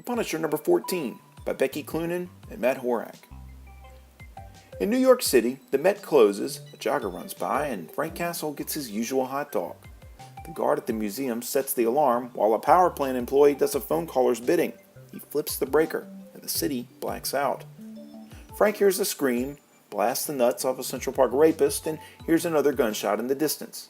The Punisher number 14 by Becky Cloonan and Matt Horak. In New York City, the Met closes, a jogger runs by, and Frank Castle gets his usual hot dog. The guard at the museum sets the alarm while a power plant employee does a phone caller's bidding. He flips the breaker, and the city blacks out. Frank hears a scream, blasts the nuts off a Central Park rapist, and hears another gunshot in the distance.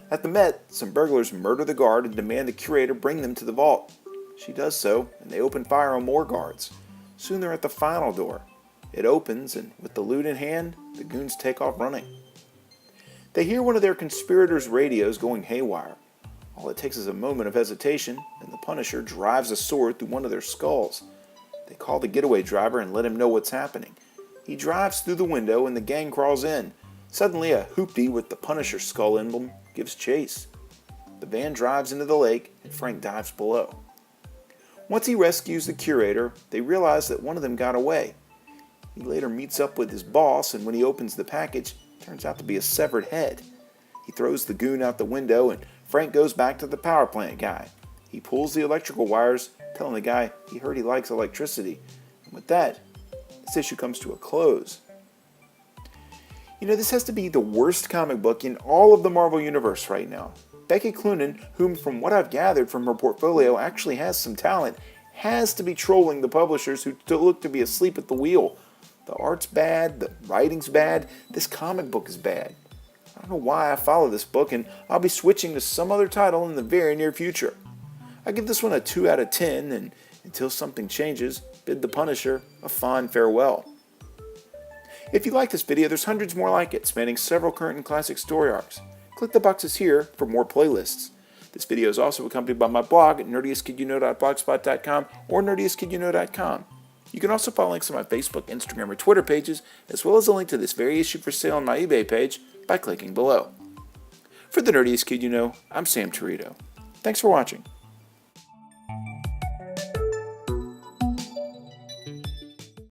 At the Met, some burglars murder the guard and demand the curator bring them to the vault. She does so, and they open fire on more guards. Soon they're at the final door. It opens, and with the loot in hand, the goons take off running. They hear one of their conspirators' radios going haywire. All it takes is a moment of hesitation, and the Punisher drives a sword through one of their skulls. They call the getaway driver and let him know what's happening. He drives through the window, and the gang crawls in. Suddenly, a hoopty with the Punisher skull emblem gives chase. The van drives into the lake, and Frank dives below. Once he rescues the curator, they realize that one of them got away. He later meets up with his boss, and when he opens the package, it turns out to be a severed head. He throws the goon out the window, and Frank goes back to the power plant guy. He pulls the electrical wires, telling the guy he heard he likes electricity. And with that, this issue comes to a close. You know, this has to be the worst comic book in all of the Marvel Universe right now. Becky Cloonan, whom from what I've gathered from her portfolio actually has some talent, has to be trolling the publishers who look to be asleep at the wheel. The art's bad, the writing's bad, this comic book is bad. I don't know why I follow this book, and I'll be switching to some other title in the very near future. I give this one a 2 out of 10, and until something changes, bid the Punisher a fond farewell. If you like this video, there's hundreds more like it, spanning several current and classic story arcs. Click the boxes here for more playlists. This video is also accompanied by my blog at nerdiestkidyouknow.blogspot.com or nerdiestkidyouknow.com. You can also follow links to my Facebook, Instagram, or Twitter pages, as well as a link to this very issue for sale on my eBay page by clicking below. For the Nerdiest Kid You Know, I'm Sam Torito. Thanks for watching.